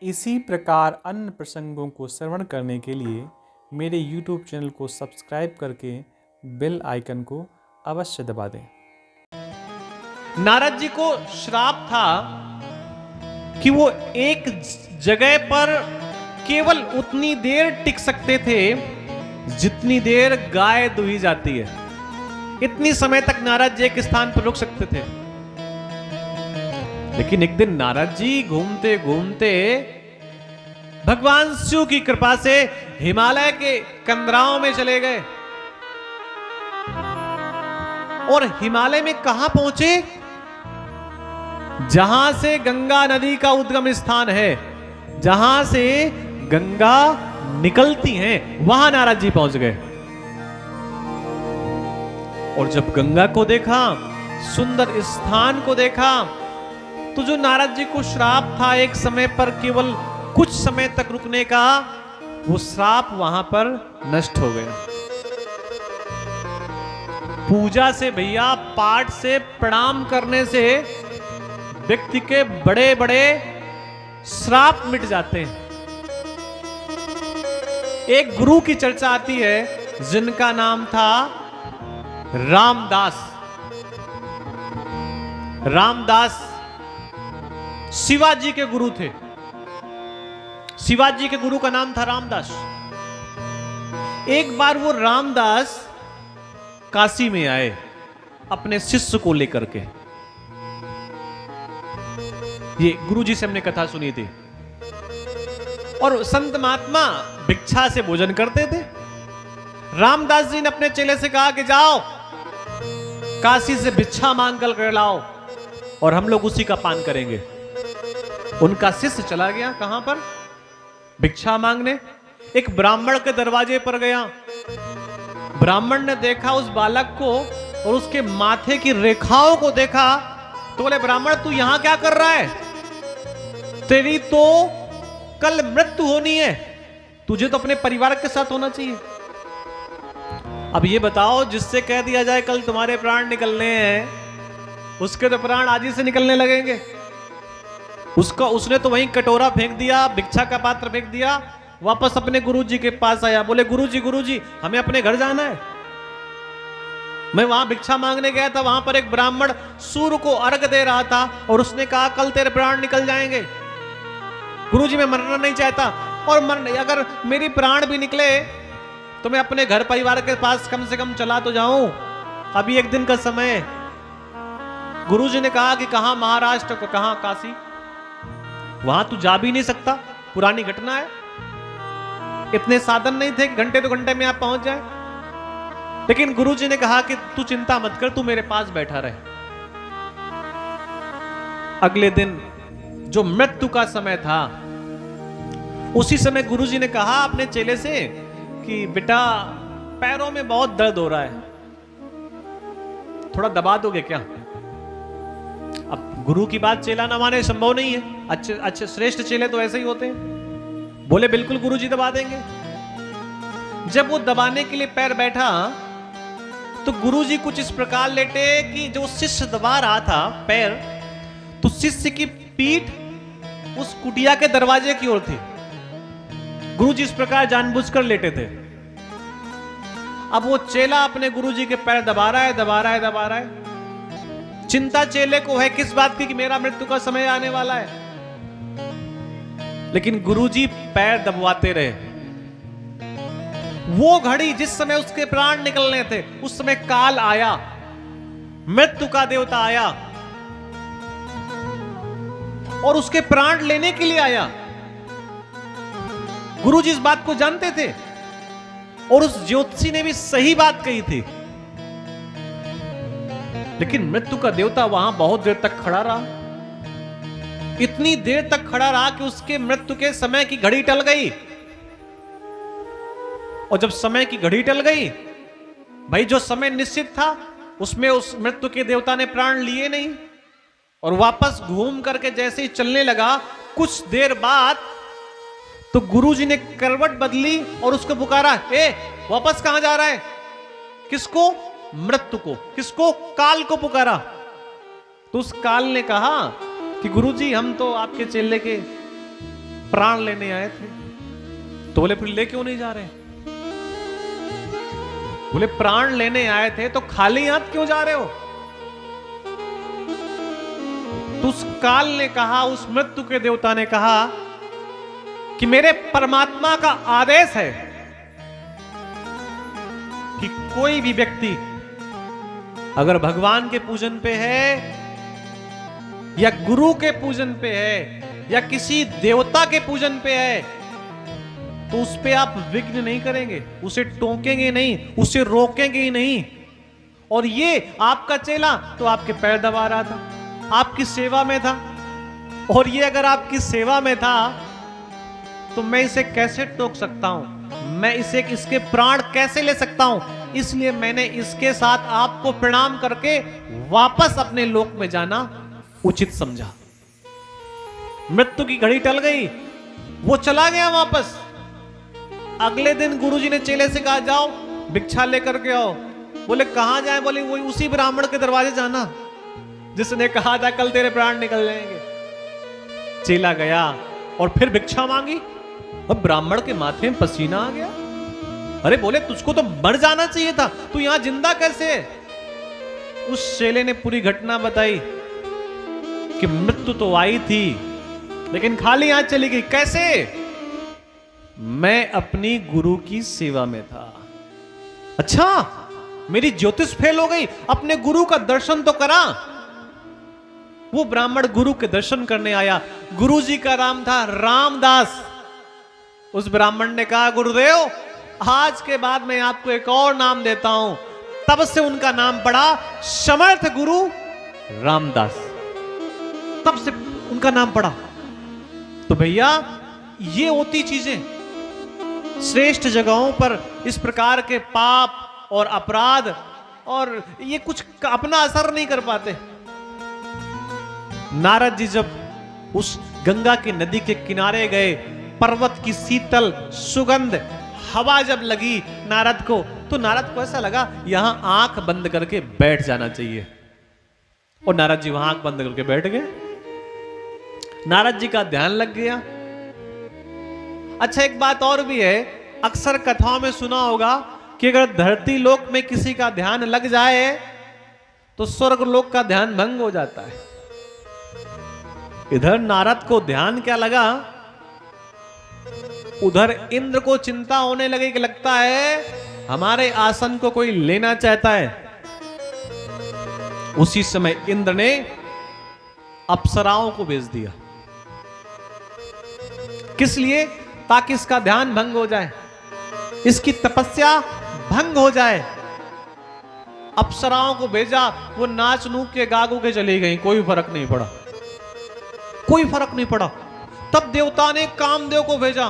इसी प्रकार अन्य प्रसंगों को श्रवण करने के लिए मेरे YouTube चैनल को सब्सक्राइब करके बेल आइकन को अवश्य दबा दें। नारद जी को श्राप था कि वो एक जगह पर केवल उतनी देर टिक सकते थे जितनी देर गाय दुही जाती है। इतनी समय तक नारद जी एक स्थान पर रुक सकते थे। लेकिन एक दिन नारद जी घूमते घूमते भगवान शिव की कृपा से हिमालय के कंदराओं में चले गए और हिमालय में कहां पहुंचे? जहां से गंगा नदी का उद्गम स्थान है, जहां से गंगा निकलती हैं, वहां नारद जी पहुंच गए। और जब गंगा को देखा, सुंदर स्थान को देखा, तो जो नारद जी को श्राप था एक समय पर केवल कुछ समय तक रुकने का, वो श्राप वहां पर नष्ट हो गया। पूजा से भैया, पाठ से, प्रणाम करने से व्यक्ति के बड़े बड़े श्राप मिट जाते हैं। एक गुरु की चर्चा आती है जिनका नाम था रामदास। रामदास शिवाजी के गुरु थे। शिवाजी के गुरु का नाम था रामदास। एक बार वो रामदास काशी में आए अपने शिष्य को लेकर के। ये गुरुजी से हमने कथा सुनी थी। और संत महात्मा भिक्षा से भोजन करते थे। रामदास जी ने अपने चेले से कहा कि जाओ काशी से भिक्षा मांग कर लाओ और हम लोग उसी का पान करेंगे। उनका शिष्य चला गया कहां पर? भिक्षा मांगने। एक ब्राह्मण के दरवाजे पर गया। ब्राह्मण ने देखा उस बालक को और उसके माथे की रेखाओं को देखा तो बोले, ब्राह्मण तू यहां क्या कर रहा है? तेरी तो कल मृत्यु होनी है, तुझे तो अपने परिवार के साथ होना चाहिए। अब ये बताओ, जिससे कह दिया जाए कल तुम्हारे प्राण निकलने हैं, उसके तो प्राण आज ही से निकलने लगेंगे। उसने तो वहीं कटोरा फेंक दिया, भिक्षा का पात्र फेंक दिया, वापस अपने गुरुजी के पास आया। बोले, गुरुजी हमें अपने घर जाना है। मैं वहां भिक्षा मांगने गया था, वहां पर एक ब्राह्मण सूर्य को अर्घ दे रहा था और उसने कहा कल तेरे प्राण निकल जाएंगे। गुरुजी मैं मरना नहीं चाहता, और अगर मेरी प्राण भी निकले तो मैं अपने घर परिवार के पास कम से कम चला तो जाऊं। अभी एक दिन का समय है। गुरुजी ने कहा कि कहां महाराष्ट्र को, कहां काशी, वहां तू जा भी नहीं सकता, पुरानी घटना है। इतने साधन नहीं थे, घंटे तो घंटे में आप पहुंच जाए। लेकिन गुरुजी ने कहा कि तू चिंता मत कर, तू मेरे पास बैठा रहे। अगले दिन जो मृत्यु का समय था, उसी समय गुरुजी ने कहा अपने चेले से कि बेटा पैरों में बहुत दर्द हो रहा है, थोड़ा दबा दोगे क्या? अब गुरु की बात चेला ना माने संभव नहीं है। अच्छे श्रेष्ठ चेले तो ऐसे ही होते हैं। बोले बिल्कुल गुरुजी दबा देंगे। जब वो दबाने के लिए पैर बैठा तो गुरुजी कुछ इस प्रकार लेटे कि जो शिष्य दबा रहा था पैर, तो शिष्य की पीठ उस कुटिया के दरवाजे की ओर थी। गुरुजी इस प्रकार जानबूझकर लेटे थे। अब वो चेला अपने गुरुजी के पैर दबा रहा है। चिंता चेले को है किस बात की कि मेरा मृत्यु का समय आने वाला है। लेकिन गुरुजी पैर दबवाते रहे। वो घड़ी जिस समय उसके प्राण निकलने थे, उस समय काल आया, मृत्यु का देवता आया और उसके प्राण लेने के लिए आया। गुरुजी इस बात को जानते थे और उस ज्योतिषी ने भी सही बात कही थी। लेकिन मृत्यु का देवता वहां बहुत देर तक खड़ा रहा। इतनी देर तक खड़ा रहा कि उसके मृत्यु के समय की घड़ी टल गई। और जब समय की घड़ी टल गई, भाई जो समय निश्चित था उसमें उस मृत्यु के देवता ने प्राण लिए नहीं और वापस घूम करके जैसे ही चलने लगा, कुछ देर बाद तो गुरुजी ने करवट बदली और उसको पुकारा, ए वापस कहां जा रहा है? किसको? मृत्यु को। किसको? काल को पुकारा। तो उस काल ने कहा कि गुरुजी हम तो आपके चेले के प्राण लेने आए थे। तो बोले फिर ले क्यों नहीं जा रहे? बोले प्राण लेने आए थे तो खाली हाथ क्यों जा रहे हो? तो उस काल ने कहा, उस मृत्यु के देवता ने कहा कि मेरे परमात्मा का आदेश है कि कोई भी व्यक्ति अगर भगवान के पूजन पे है या गुरु के पूजन पे है या किसी देवता के पूजन पे है तो उस पे आप विघ्न नहीं करेंगे, उसे टोकेंगे नहीं, उसे रोकेंगे ही नहीं। और ये आपका चेला तो आपके पैर दबा रहा था, आपकी सेवा में था, और ये अगर आपकी सेवा में था तो मैं इसे कैसे टोक सकता हूं? मैं इसके प्राण कैसे ले सकता हूं? इसलिए मैंने इसके साथ आपको प्रणाम करके वापस अपने लोक में जाना उचित समझा। मृत्यु की घड़ी टल गई, वो चला गया वापस। अगले दिन गुरुजी ने चेले से कहा जाओ भिक्षा लेकर के आओ। बोले कहां जाए? बोले वही उसी ब्राह्मण के दरवाजे जाना जिसने कहा था कल तेरे प्राण निकल जाएंगे। चेला गया और फिर भिक्षा मांगी। अब ब्राह्मण के माथे में पसीना आ गया। अरे बोले तुझको तो मर जाना चाहिए था, तू यहां जिंदा कैसे है? उस चेले ने पूरी घटना बताई कि मृत्यु तो आई थी लेकिन खाली हाथ चली गई। कैसे? मैं अपनी गुरु की सेवा में था। अच्छा, मेरी ज्योतिष फेल हो गई, अपने गुरु का दर्शन तो करा। वो ब्राह्मण गुरु के दर्शन करने आया। गुरु जी का नाम था रामदास। उस ब्राह्मण ने कहा गुरुदेव आज के बाद मैं आपको एक और नाम देता हूं। तब से उनका नाम पड़ा समर्थ गुरु रामदास। तब से उनका नाम पड़ा। तो भैया ये होती चीजें, श्रेष्ठ जगहों पर इस प्रकार के पाप और अपराध और ये कुछ अपना असर नहीं कर पाते। नारद जी जब उस गंगा की नदी के किनारे गए, पर्वत की शीतल सुगंध हवा जब लगी नारद को, तो नारद को ऐसा लगा यहां आंख बंद करके बैठ जाना चाहिए। और नारद जी वहां आंख बंद करके बैठ गए। नारद जी का ध्यान लग गया। अच्छा, एक बात और भी है, अक्सर कथाओं में सुना होगा कि अगर धरती लोक में किसी का ध्यान लग जाए तो स्वर्ग लोक का ध्यान भंग हो जाता है। इधर नारद को ध्यान क्या लगा, उधर इंद्र को चिंता होने लगी कि लगता है हमारे आसन को कोई लेना चाहता है। उसी समय इंद्र ने अप्सराओं को भेज दिया। किस लिए? ताकि इसका ध्यान भंग हो जाए, इसकी तपस्या भंग हो जाए। अप्सराओं को भेजा, वो नाच नूक के गागू के चली गई, कोई फर्क नहीं पड़ा, कोई फर्क नहीं पड़ा। तब देवता ने कामदेव को भेजा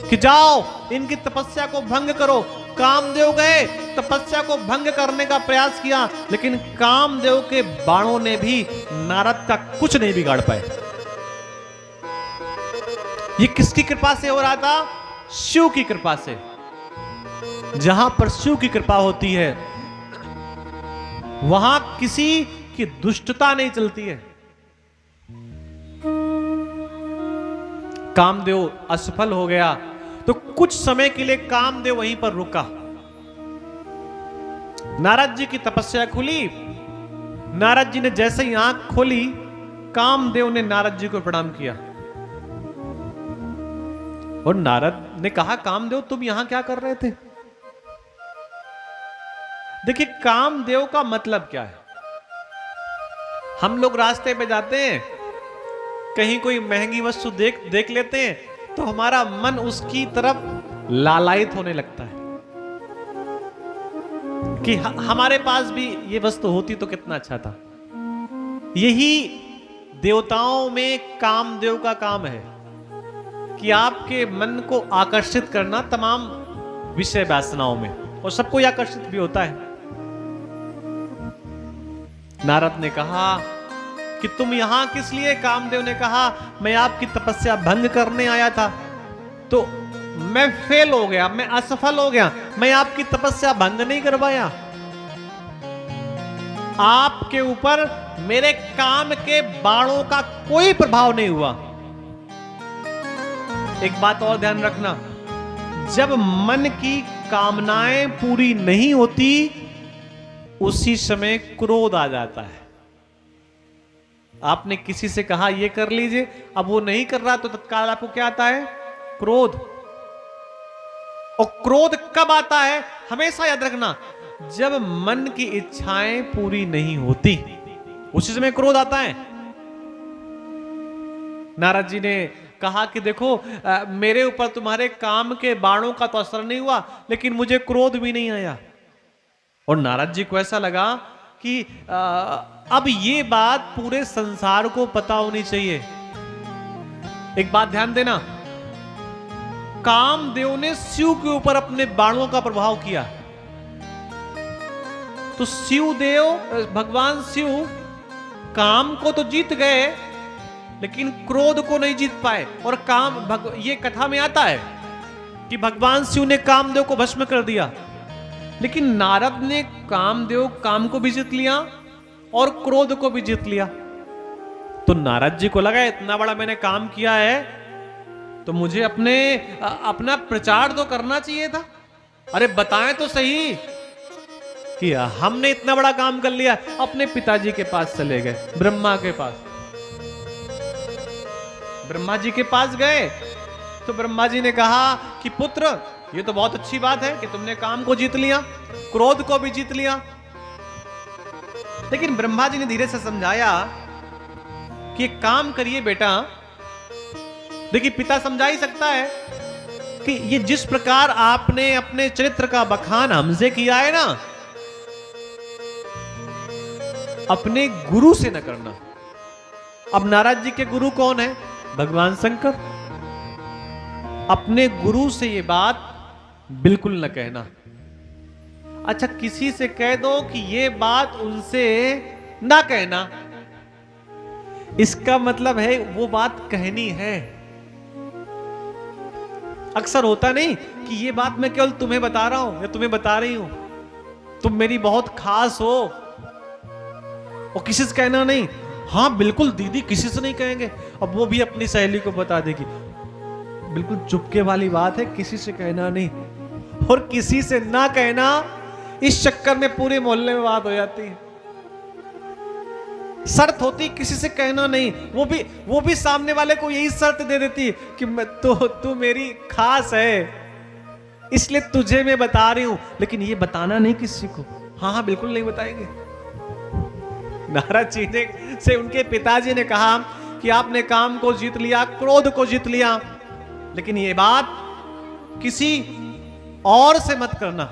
कि जाओ इनकी तपस्या को भंग करो। कामदेव गए, तपस्या को भंग करने का प्रयास किया, लेकिन कामदेव के बाणों ने भी नारद का कुछ नहीं बिगाड़ पाए। ये किसकी कृपा से हो रहा था? शिव की कृपा से। जहां पर शिव की कृपा होती है वहां किसी की दुष्टता नहीं चलती है। कामदेव असफल हो गया तो कुछ समय के लिए कामदेव वहीं पर रुका। नारद जी की तपस्या खुली। नारद जी ने जैसे ही आंख खोली, कामदेव ने नारद जी को प्रणाम किया। और नारद ने कहा कामदेव तुम यहां क्या कर रहे थे? देखिए कामदेव का मतलब क्या है। हम लोग रास्ते पे जाते हैं, कहीं कोई महंगी वस्तु देख लेते हैं तो हमारा मन उसकी तरफ लालायित होने लगता है कि हमारे पास भी ये वस्तु होती तो कितना अच्छा था। यही देवताओं में कामदेव का काम है कि आपके मन को आकर्षित करना तमाम विषय वासनाओं में, और सबको आकर्षित भी होता है। नारद ने कहा कि तुम यहां किस लिए? कामदेव ने कहा मैं आपकी तपस्या भंग करने आया था, तो मैं फेल हो गया, मैं असफल हो गया, मैं आपकी तपस्या भंग नहीं करवाया। आपके ऊपर मेरे काम के बाणों का कोई प्रभाव नहीं हुआ। एक बात और ध्यान रखना, जब मन की कामनाएं पूरी नहीं होती उसी समय क्रोध आ जाता है। आपने किसी से कहा ये कर लीजिए, अब वो नहीं कर रहा तो तत्काल आपको क्या आता है? क्रोध। और क्रोध कब आता है? हमेशा याद रखना, जब मन की इच्छाएं पूरी नहीं होती उसी समय क्रोध आता है। नारद जी ने कहा कि देखो मेरे ऊपर तुम्हारे काम के बाणों का तो असर नहीं हुआ, लेकिन मुझे क्रोध भी नहीं आया। और नारद जी को ऐसा लगा कि अब ये बात पूरे संसार को पता होनी चाहिए। एक बात ध्यान देना, कामदेव ने शिव के ऊपर अपने बाणों का प्रभाव किया, तो शिव देव, भगवान शिव काम को तो जीत गए लेकिन क्रोध को नहीं जीत पाए। और ये कथा में आता है कि भगवान शिव ने कामदेव को भस्म कर दिया, लेकिन नारद ने कामदेव काम को भी जीत लिया और क्रोध को भी जीत लिया। तो नारद जी को लगा इतना बड़ा मैंने काम किया है तो मुझे अपना प्रचार तो करना चाहिए था। अरे बताएं तो सही कि हमने इतना बड़ा काम कर लिया। अपने पिताजी के पास चले गए, ब्रह्मा के पास। ब्रह्मा जी के पास गए तो ब्रह्मा जी ने कहा कि पुत्र, ये तो बहुत अच्छी बात है कि तुमने काम को जीत लिया, क्रोध को भी जीत लिया। लेकिन ब्रह्मा जी ने धीरे से समझाया कि एक काम करिए बेटा। देखिए पिता समझा ही सकता है कि ये जिस प्रकार आपने अपने चरित्र का बखान हमसे किया है ना, अपने गुरु से न करना। अब नारद जी के गुरु कौन है? भगवान शंकर। अपने गुरु से ये बात बिल्कुल न कहना। अच्छा, किसी से कह दो कि ये बात उनसे ना कहना, इसका मतलब है वो बात कहनी है। अक्सर होता नहीं कि ये बात मैं केवल तुम्हें बता रहा हूं या तुम्हें बता रही हूं, तुम मेरी बहुत खास हो और किसी से कहना नहीं। हाँ बिल्कुल दीदी, किसी से नहीं कहेंगे। अब वो भी अपनी सहेली को बता देगी। बिल्कुल चुपके वाली बात है, किसी से कहना नहीं। और किसी से ना कहना, इस चक्कर में पूरे मोहल्ले में बात हो जाती है। शर्त होती किसी से कहना नहीं, वो भी सामने वाले को यही शर्त दे देती कि तू मेरी खास है, इसलिए तुझे मैं बता रही हूं, लेकिन ये बताना नहीं किसी को। हाँ बिल्कुल नहीं बताएंगे। नारद जी ने से उनके पिताजी ने कहा कि आपने काम को जीत लिया, क्रोध को जीत लिया, लेकिन ये बात किसी और से मत करना,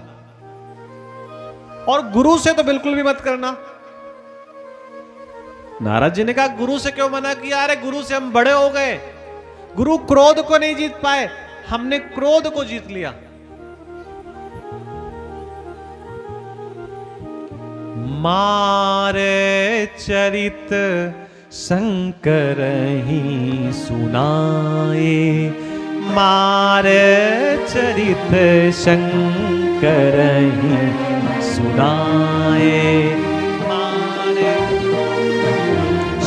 और गुरु से तो बिल्कुल भी मत करना। नारद जी ने कहा गुरु से क्यों मना किया? अरे गुरु से हम बड़े हो गए, गुरु क्रोध को नहीं जीत पाए, हमने क्रोध को जीत लिया। मारे चरित शंकर ही सुनाए, मारे चरित शंकर ही सुनाए। मारे,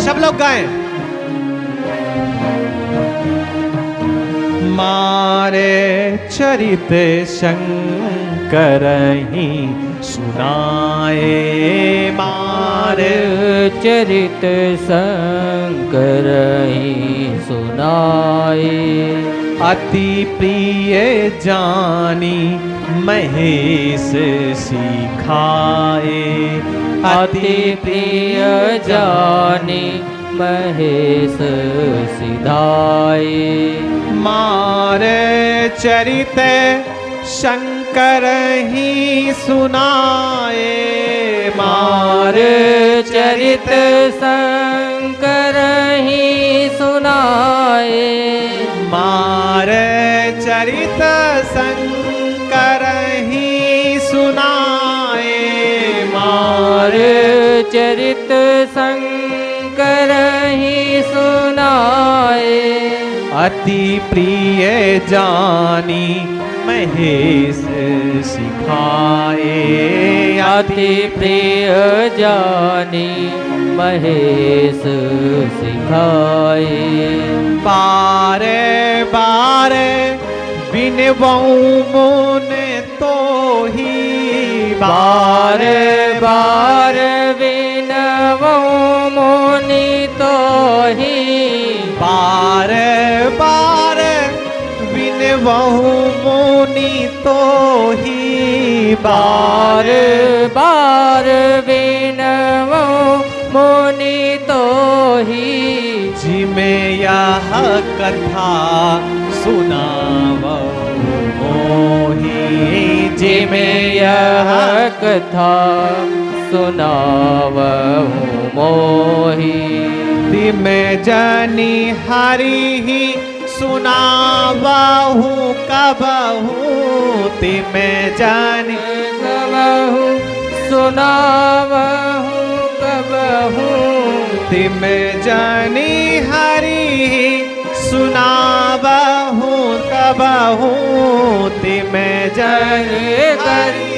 सब लोग गाएं। मारे चरित शंकर ही सुनाए, मारे चरित शंकर ही सुनाए। अति प्रिय जानी महेश सिखाए, अति प्रिय जानी महेश सिधाए। मारे चरित शंकर ही सुनाए, मारे चरित शंकर ही सुनाए। मारे चरित शंकर ही सुनाए, मारे चरित शंकर ही सुनाए। अति प्रिय जानी महेश सिखाए, अति प्रिय जानी महेश सिखाए। बारे बार बार बिनवऊ मोने तो ही बार बार विनवो मुनि तो ही बार बार बिनवऊ मोनि तो ही बार बार विनवो मुनि तो ही जिमें यह कथा सुनावो मोही जिमें यह कथा सुनावहु मोही तिमे जनी हरि ही सुनावहु कबहु तिमे जनी कबहु सुनावहु कबहु तिमे जनी हरि ही सुनावहु कबहु तिमे जनी हरि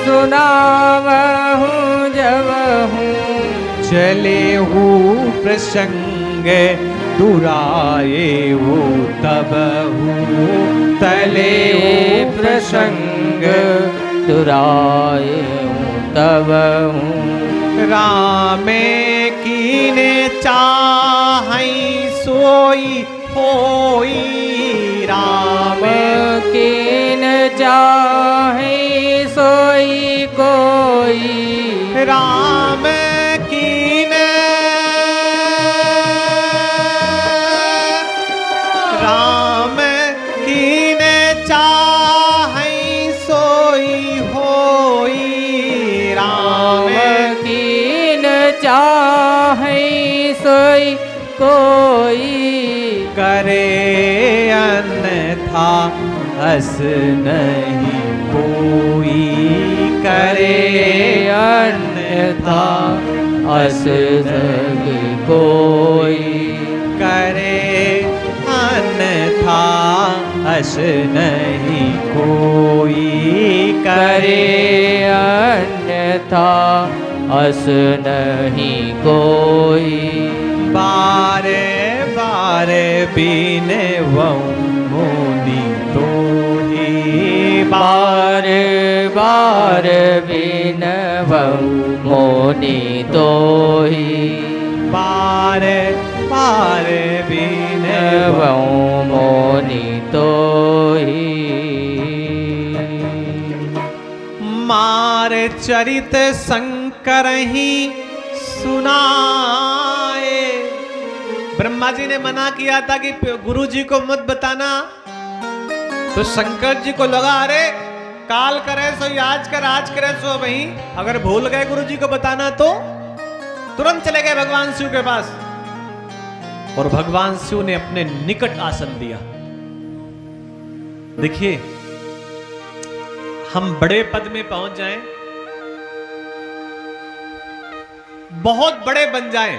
सुनावहु जबहु चले हूँ प्रसंग दुराए वो तब हूँ तले प्रसंग दुराए तब हूँ रामे कीने चाहई सोई होई राम कीन चाहे सोई कोई राम कीने राम कीने चाहई सोई होई राम कीन चाहे सोई कोई करे अन्यथा हस नहीं कोई करे अन्यथा अस नहीं कोई करे अन्यथा हस नहीं कोई करे अन्यथा अस नहीं कोई बारे बारे बिने मुनि तो ही बार बार बिनवहु मोनि तो ही बार बार बिने बिनवहु मोनि तो ही मार चरित शंकर ही सुनाए। ब्रह्मा जी ने मना किया था कि गुरु जी को मत बताना, तो शंकर जी को लगा अरे काल करे सो आज करे सो वही, अगर भूल गए गुरु जी को बताना तो तुरंत चले गए भगवान शिव के पास और भगवान शिव ने अपने निकट आसन दिया। देखिए हम बड़े पद में पहुंच जाएं, बहुत बड़े बन जाएं,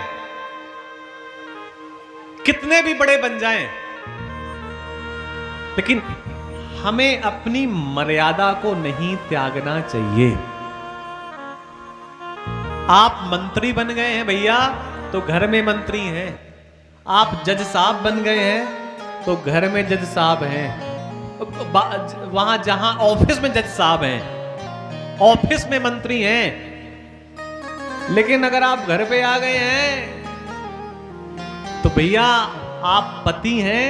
कितने भी बड़े बन जाएं, लेकिन हमें अपनी मर्यादा को नहीं त्यागना चाहिए। आप मंत्री बन गए हैं भैया तो घर में मंत्री हैं, आप जज साहब बन गए हैं तो घर में जज साहब हैं, वहां जहां ऑफिस में जज साहब हैं, ऑफिस में मंत्री हैं। लेकिन अगर आप घर पे आ गए हैं तो भैया आप पति हैं,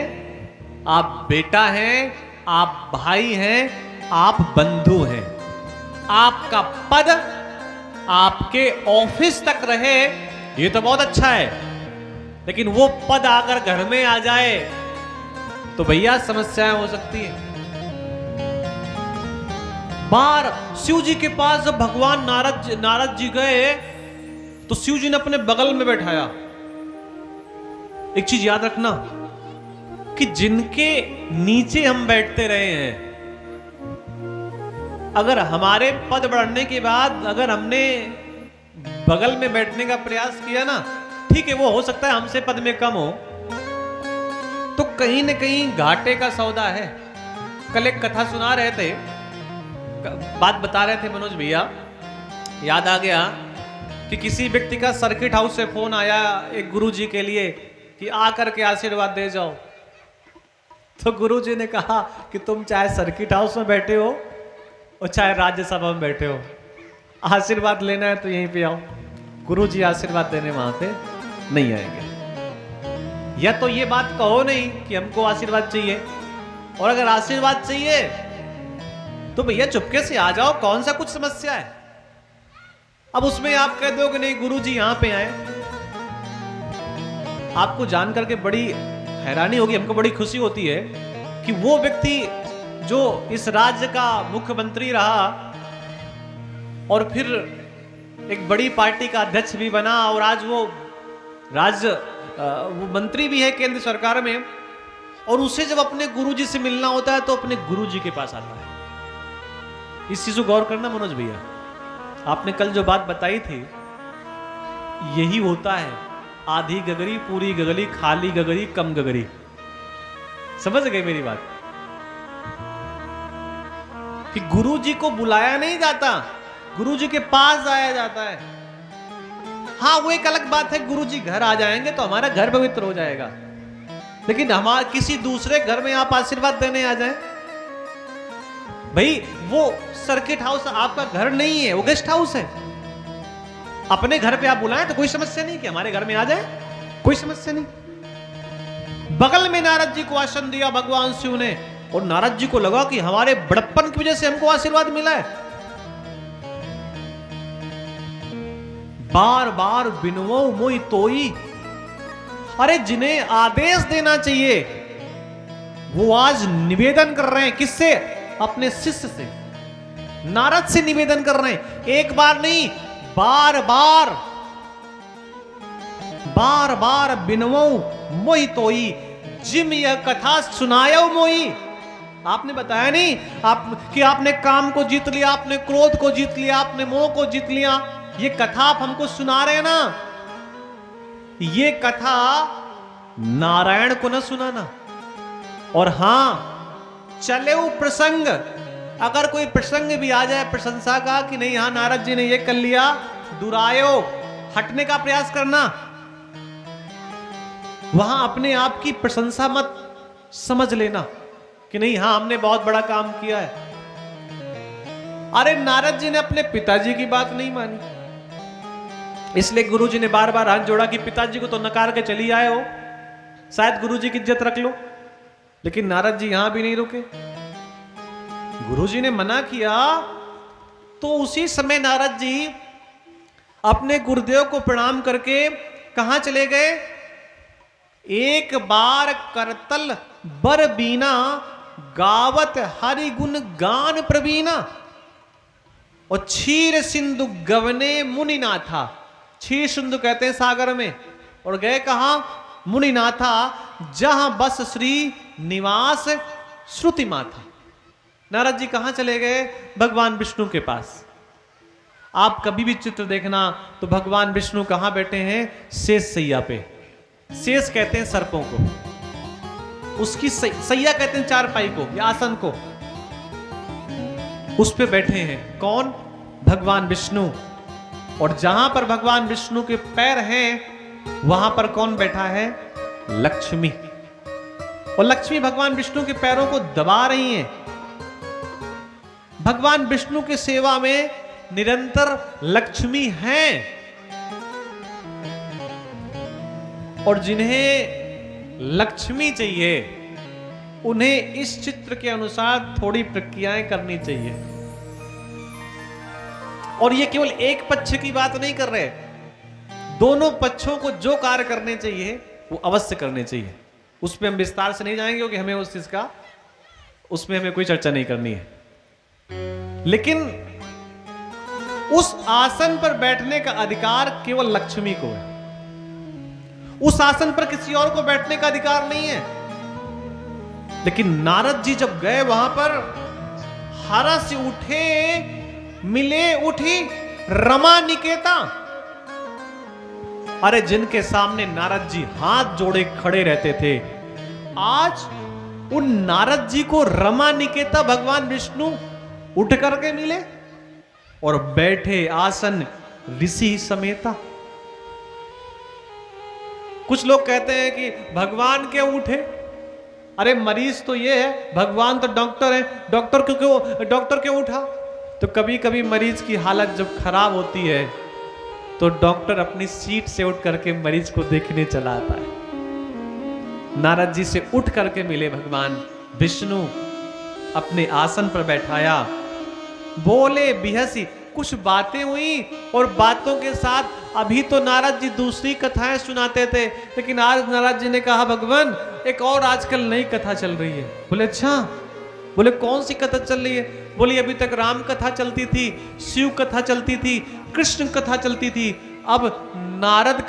आप बेटा हैं, आप भाई हैं, आप बंधु हैं। आपका पद आपके ऑफिस तक रहे ये तो बहुत अच्छा है, लेकिन वो पद अगर घर में आ जाए तो भैया समस्याएं हो सकती है। बार शिव जी के पास जब भगवान नारद जी गए तो शिव जी ने अपने बगल में बैठाया। एक चीज याद रखना कि जिनके नीचे हम बैठते रहे हैं, अगर हमारे पद बढ़ने के बाद अगर हमने बगल में बैठने का प्रयास किया ना, ठीक है वो हो सकता है हमसे पद में कम हो, तो कहीं न कहीं घाटे का सौदा है। कल एक कथा सुना रहे थे, बात बता रहे थे मनोज भैया, याद आ गया कि किसी व्यक्ति का सर्किट हाउस से फोन आया एक गुरु जी के लिए कि आकर के आशीर्वाद दे जाओ। तो गुरुजी ने कहा कि तुम चाहे सर्किट हाउस में बैठे हो और चाहे राज्यसभा में बैठे हो, आशीर्वाद लेना है तो यहीं पे आओ। गुरुजी आशीर्वाद देने वहां पे नहीं आएंगे। या तो ये बात कहो नहीं कि हमको आशीर्वाद चाहिए, और अगर आशीर्वाद चाहिए तो भैया चुपके से आ जाओ, कौन सा कुछ समस्या है। अब उसमें आप कह दो कि नहीं गुरुजी यहां पे आए, आपको जान करके बड़ी हैरानी होगी, हमको बड़ी खुशी होती है कि वो व्यक्ति जो इस राज्य का मुख्यमंत्री रहा और फिर एक बड़ी पार्टी का अध्यक्ष भी बना और आज वो वो मंत्री भी है केंद्र सरकार में, और उसे जब अपने गुरुजी से मिलना होता है तो अपने गुरुजी के पास आता है। इस चीज को गौर करना मनोज भैया, आपने कल जो बात बताई थी यही होता है, आधी गगरी पूरी गगरी, खाली गगरी कम गगरी। समझ गए मेरी बात? कि गुरुजी को बुलाया नहीं जाता, गुरुजी के पास आया जाता है। हाँ वो एक अलग बात है, गुरुजी घर आ जाएंगे तो हमारा घर पवित्र हो जाएगा, लेकिन हमारे किसी दूसरे घर में आप आशीर्वाद देने आ जाएं, भाई वो सर्किट हाउस आपका घर नहीं है, वो गेस्ट हाउस है। अपने घर पे आप बुलाएं तो कोई समस्या नहीं, कि हमारे घर में आ जाए, कोई समस्या नहीं। बगल में नारद जी को आसन दिया भगवान शिव ने, और नारद जी को लगा कि हमारे बड़प्पन की वजह से हमको आशीर्वाद मिला है। बार बार बिनवो मोई तोई, अरे जिन्हें आदेश देना चाहिए वो आज निवेदन कर रहे हैं। किससे? अपने शिष्य से, नारद से निवेदन कर रहे हैं। एक बार नहीं, बार बार बार बार बिनवो मोई तोई, जिम यह कथा सुनायो मोई। आपने बताया नहीं कि आपने काम को जीत लिया, आपने क्रोध को जीत लिया, आपने मोह को जीत लिया, ये कथा आप हमको सुना रहे हैं ना, ये कथा नारायण को न सुनाना। और हां चले वो प्रसंग, अगर कोई प्रसंग भी आ जाए प्रशंसा का कि नहीं हाँ नारद जी ने ये कर लिया, दुरायो हटने का प्रयास करना, वहां अपने आप की प्रशंसा मत समझ लेना कि नहीं हाँ हमने बहुत बड़ा काम किया है। अरे नारद जी ने अपने पिताजी की बात नहीं मानी, इसलिए गुरुजी ने बार बार हाथ जोड़ा कि पिताजी को तो नकार के चली आए हो, शायद गुरुजी की इज्जत रख लो। लेकिन नारद जी यहां भी नहीं रुके, गुरुजी ने मना किया तो उसी समय नारद जी अपने गुरुदेव को प्रणाम करके कहां चले गए? एक बार करतल बर बीना, गावत हरि गुण गान प्रवीणा। और क्षीर सिंधु गवने मुनिनाथा, क्षीर सिंधु कहते हैं सागर में, और गए कहां? मुनिनाथा, जहां बस श्री निवास श्रुति माथा। नारद जी कहां चले गए? भगवान विष्णु के पास। आप कभी भी चित्र देखना तो भगवान विष्णु कहां बैठे हैं? शेष सैया पे। शेष कहते हैं सर्पों को, उसकी सैया कहते हैं चारपाई को या आसन को, उस पे बैठे हैं। कौन? भगवान विष्णु। और जहां पर भगवान विष्णु के पैर हैं वहां पर कौन बैठा है? लक्ष्मी। और लक्ष्मी भगवान विष्णु के पैरों को दबा रही हैं। भगवान विष्णु की सेवा में निरंतर लक्ष्मी हैं। और जिन्हें लक्ष्मी चाहिए उन्हें इस चित्र के अनुसार थोड़ी प्रक्रियाएं करनी चाहिए। और ये केवल एक पक्ष की बात नहीं कर रहे, दोनों पक्षों को जो कार्य करने चाहिए वो अवश्य करने चाहिए। उस पर हम विस्तार से नहीं जाएंगे क्योंकि हमें उस चीज का, उसमें हमें कोई चर्चा नहीं करनी है। लेकिन उस आसन पर बैठने का अधिकार केवल लक्ष्मी को है, उस आसन पर किसी और को बैठने का अधिकार नहीं है। लेकिन नारद जी जब गए वहां पर, हरस उठे मिले उठी रमा निकेता। अरे जिनके सामने नारद जी हाथ जोड़े खड़े रहते थे, आज उन नारद जी को रमा निकेता भगवान विष्णु उठ करके मिले और बैठे आसन ऋषि समेता। कुछ लोग कहते हैं कि भगवान क्यों उठे? अरे मरीज तो ये है, भगवान तो डॉक्टर है, डॉक्टर क्यों उठा? तो कभी कभी मरीज की हालत जब खराब होती है तो डॉक्टर अपनी सीट से उठ करके मरीज को देखने चला आता है। नारद जी से उठ करके मिले भगवान विष्णु, अपने आसन पर बैठाया, बोले बिहसी, कुछ बातें हुई और बातों के साथ अभी तो नारद जी दूसरी कथाएं सुनाते थे, लेकिन आज नारद जी ने कहा भगवान एक और आजकल नई कथा चल रही है। बोले अच्छा, बोले कौन सी कथा चल रही है? बोली अभी तक राम कथा चलती थी, शिव कथा चलती थी, कृष्ण कथा चलती थी, अब नारद